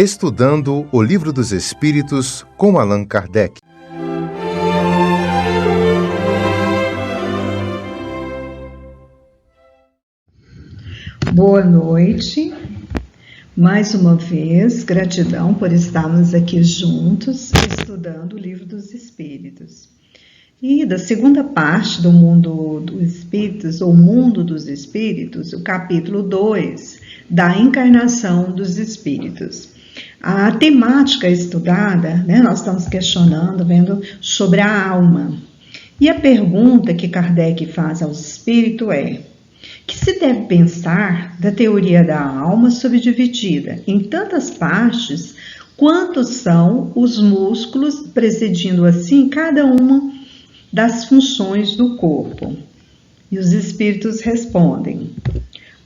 Estudando o Livro dos Espíritos com Allan Kardec. Boa noite. Mais uma vez, gratidão por estarmos aqui juntos, estudando o Livro dos Espíritos. E da segunda parte do Mundo dos Espíritos, ou Mundo dos Espíritos, o capítulo 2, da encarnação dos Espíritos. A temática estudada, nós estamos questionando, vendo sobre a alma. E a pergunta que Kardec faz aos espíritos é: que se deve pensar da teoria da alma subdividida em tantas partes, quantos são os músculos, presidindo assim cada uma das funções do corpo? E os espíritos respondem: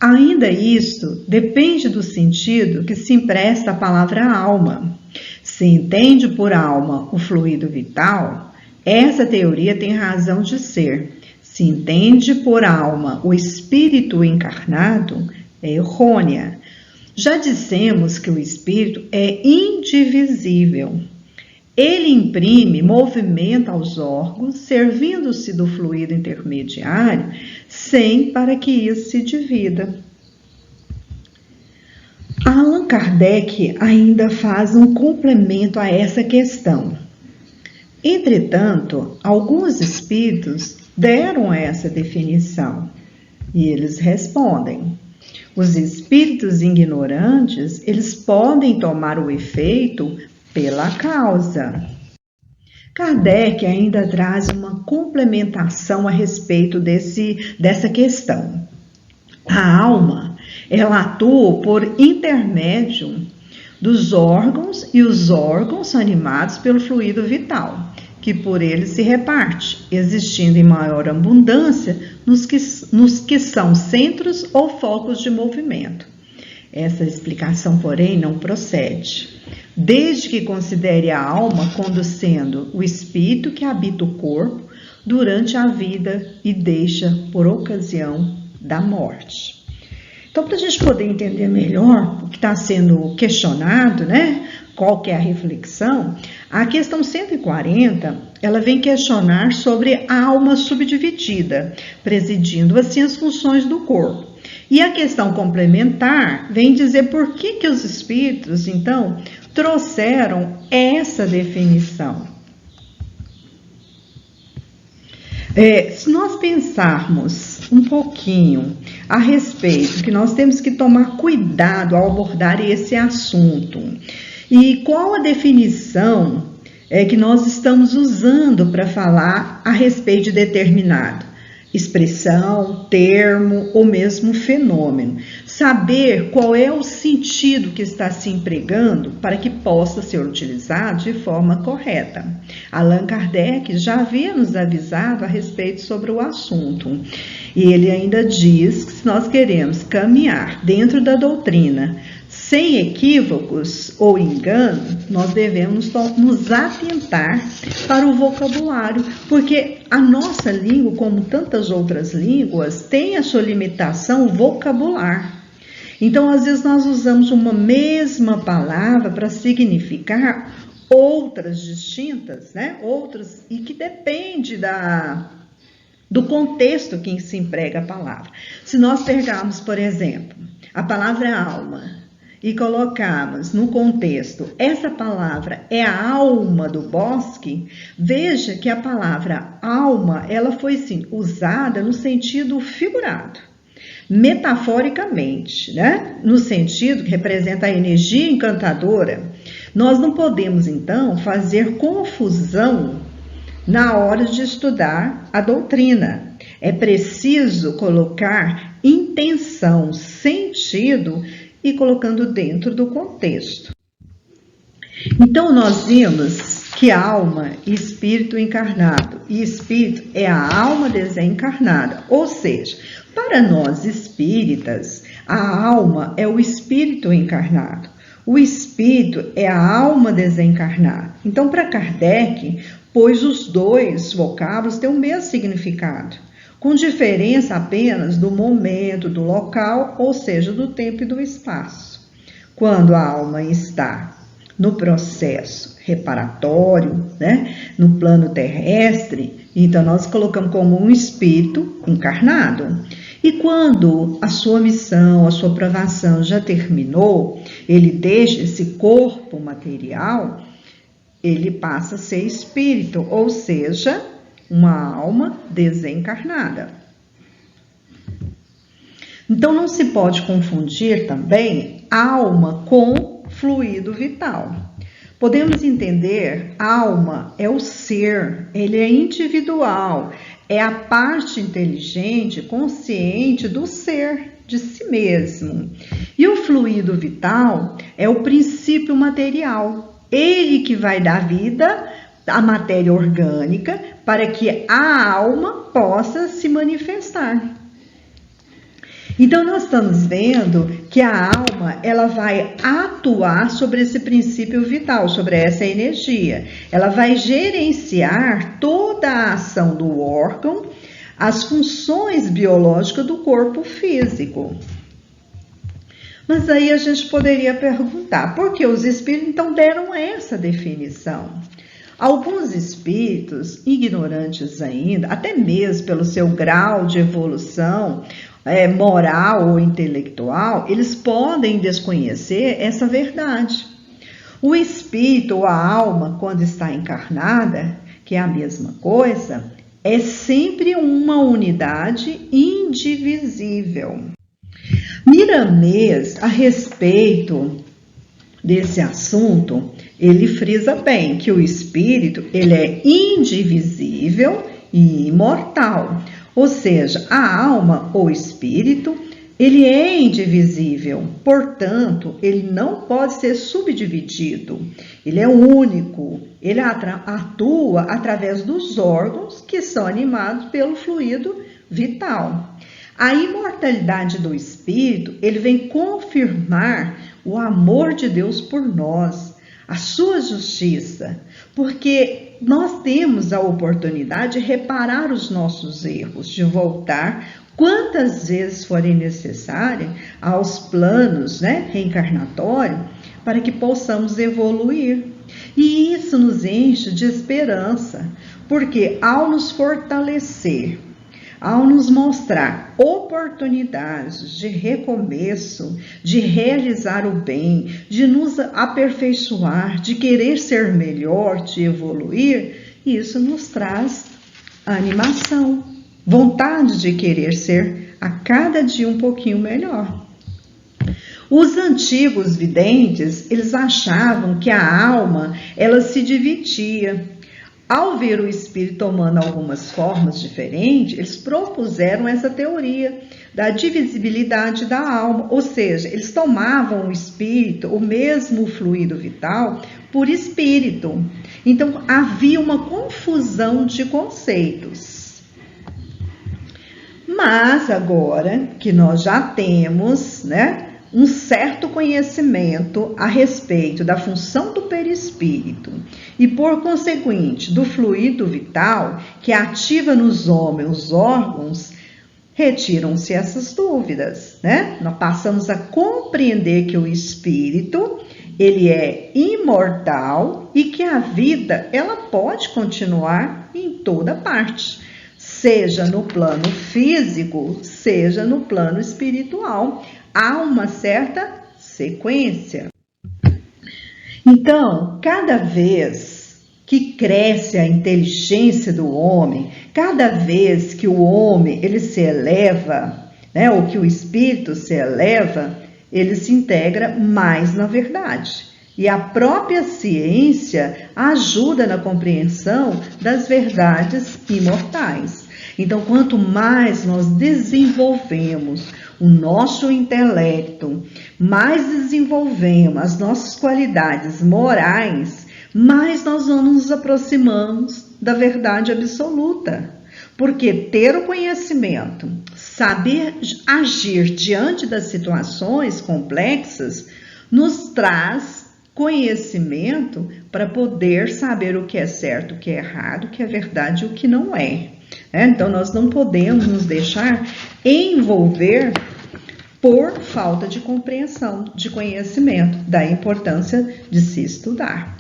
ainda isto depende do sentido que se empresta à palavra alma. Se entende por alma o fluido vital, essa teoria tem razão de ser. Se entende por alma o espírito encarnado, é errônea. Já dissemos que o espírito é indivisível. Ele imprime movimento aos órgãos, servindo-se do fluido intermediário, sem para que isso se divida. Allan Kardec ainda faz um complemento a essa questão. Entretanto, alguns espíritos deram essa definição e eles respondem: os espíritos ignorantes, eles podem tomar o efeito pela causa. Kardec ainda traz uma complementação a respeito dessa questão. A alma, ela atua por intermédio dos órgãos, e os órgãos são animados pelo fluido vital, que por ele se reparte, existindo em maior abundância nos que são centros ou focos de movimento. Essa explicação, porém, não procede, desde que considere a alma como sendo o espírito que habita o corpo durante a vida e deixa por ocasião da morte. Então, para a gente poder entender melhor o que está sendo questionado, qual que é a reflexão, a questão 140, ela vem questionar sobre a alma subdividida, presidindo assim as funções do corpo. E a questão complementar vem dizer por que os espíritos, então, trouxeram essa definição. Se nós pensarmos um pouquinho a respeito, que nós temos que tomar cuidado ao abordar esse assunto, e qual a definição que nós estamos usando para falar a respeito de determinado expressão, termo ou mesmo fenômeno. Saber qual é o sentido que está se empregando para que possa ser utilizado de forma correta. Allan Kardec já havia nos avisado a respeito sobre o assunto. E ele ainda diz que se nós queremos caminhar dentro da doutrina sem equívocos ou engano, nós devemos nos atentar para o vocabulário, porque a nossa língua, como tantas outras línguas, tem a sua limitação vocabular. Então, às vezes, nós usamos uma mesma palavra para significar outras distintas, outras, e que depende do contexto que se emprega a palavra. Se nós pegarmos, por exemplo, a palavra alma e colocarmos no contexto, essa palavra é a alma do bosque, veja que a palavra alma, ela foi sim usada no sentido figurado, metaforicamente, no sentido que representa a energia encantadora. Nós não podemos, então, fazer confusão na hora de estudar a doutrina. É preciso colocar intenção, sentido e colocando dentro do contexto. Então, nós vimos que alma e espírito encarnado, e espírito é a alma desencarnada, ou seja, para nós espíritas, a alma é o espírito encarnado, o espírito é a alma desencarnada. Então, para Kardec, pois os dois vocábulos têm o mesmo significado, com diferença apenas do momento, do local, ou seja, do tempo e do espaço. quando a alma está no processo reparatório, né, no plano terrestre, então nós colocamos como um espírito encarnado. E quando a sua missão, a sua provação já terminou, ele deixa esse corpo material, ele passa a ser espírito, ou seja, uma alma desencarnada. Então não se pode confundir também alma com fluido vital. Podemos entender, alma é o ser, ele é individual, é a parte inteligente, consciente do ser, de si mesmo. E o fluido vital é o princípio material, ele que vai dar vida à matéria orgânica para que a alma possa se manifestar. Então, nós estamos vendo que a alma, ela vai atuar sobre esse princípio vital, sobre essa energia. Ela vai gerenciar toda a ação do órgão, as funções biológicas do corpo físico. Mas aí a gente poderia perguntar, por que os espíritos então deram essa definição? Alguns espíritos, ignorantes ainda, até mesmo pelo seu grau de evolução, moral ou intelectual, eles podem desconhecer essa verdade. O espírito ou a alma, quando está encarnada, que é a mesma coisa, é sempre uma unidade indivisível. Miramês, a respeito desse assunto, ele frisa bem que o espírito ele é indivisível e imortal. Ou seja, a alma ou espírito, ele é indivisível, portanto, ele não pode ser subdividido. Ele é único, ele atua através dos órgãos que são animados pelo fluido vital. A imortalidade do espírito, ele vem confirmar o amor de Deus por nós, a sua justiça, porque nós temos a oportunidade de reparar os nossos erros, de voltar quantas vezes forem necessárias aos planos, reencarnatórios, para que possamos evoluir. E isso nos enche de esperança, porque ao nos fortalecer, ao nos mostrar oportunidades de recomeço, de realizar o bem, de nos aperfeiçoar, de querer ser melhor, de evoluir, isso nos traz animação, vontade de querer ser a cada dia um pouquinho melhor. Os antigos videntes, eles achavam que a alma, ela se dividia. Ao ver o espírito tomando algumas formas diferentes, eles propuseram essa teoria da divisibilidade da alma, ou seja, eles tomavam o espírito, o mesmo fluido vital, por espírito. Então, havia uma confusão de conceitos. Mas agora que nós já temos, um certo conhecimento a respeito da função do perispírito e, por conseguinte, do fluido vital que ativa nos homens os órgãos, retiram-se essas dúvidas, Nós passamos a compreender que o espírito, ele é imortal e que a vida, ela pode continuar em toda parte, seja no plano físico, seja no plano espiritual. Há uma certa sequência. Então, cada vez que cresce a inteligência do homem, cada vez que o homem ele se eleva, ou que o espírito se eleva, ele se integra mais na verdade. E a própria ciência ajuda na compreensão das verdades imortais. Então, quanto mais nós desenvolvemos o nosso intelecto, mais desenvolvemos as nossas qualidades morais, mais nós vamos nos aproximando da verdade absoluta. Porque ter o conhecimento, saber agir diante das situações complexas, nos traz conhecimento para poder saber o que é certo, o que é errado, o que é verdade e o que não é. Então, nós não podemos nos deixar envolver por falta de compreensão, de conhecimento, da importância de se estudar.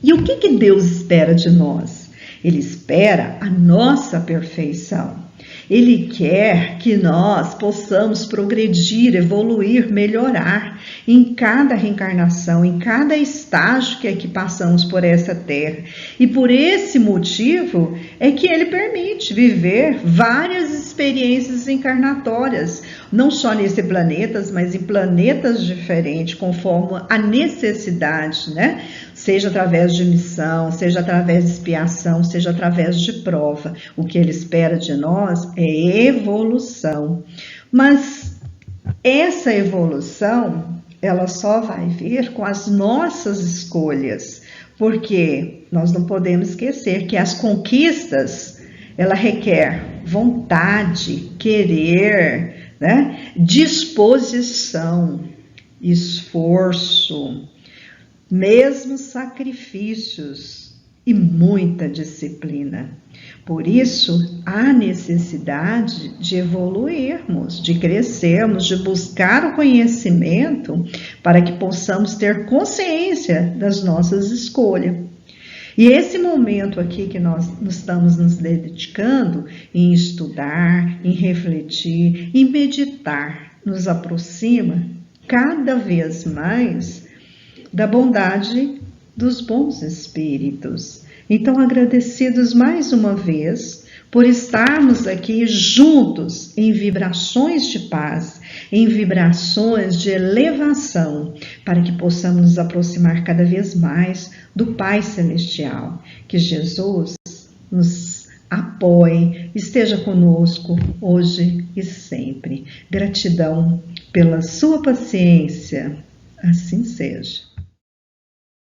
E o que Deus espera de nós? Ele espera a nossa perfeição. Ele quer que nós possamos progredir, evoluir, melhorar em cada reencarnação, em cada estágio que passamos por essa terra. E por esse motivo é que Ele permite viver várias experiências encarnatórias, não só nesse planeta, mas em planetas diferentes, conforme a necessidade, né? Seja através de missão, seja através de expiação, seja através de prova. O que Ele espera de nós é evolução. Mas essa evolução, ela só vai vir com as nossas escolhas, porque nós não podemos esquecer que as conquistas, ela requer vontade, querer, né? Disposição, esforço, mesmo sacrifícios e muita disciplina. Por isso, há necessidade de evoluirmos, de crescermos, de buscar o conhecimento para que possamos ter consciência das nossas escolhas. E esse momento aqui que nós estamos nos dedicando em estudar, em refletir, em meditar, nos aproxima cada vez mais da bondade dos bons espíritos. Então, agradecidos mais uma vez por estarmos aqui juntos em vibrações de paz, em vibrações de elevação, para que possamos nos aproximar cada vez mais do Pai Celestial. Que Jesus nos apoie, esteja conosco hoje e sempre. Gratidão pela sua paciência. Assim seja.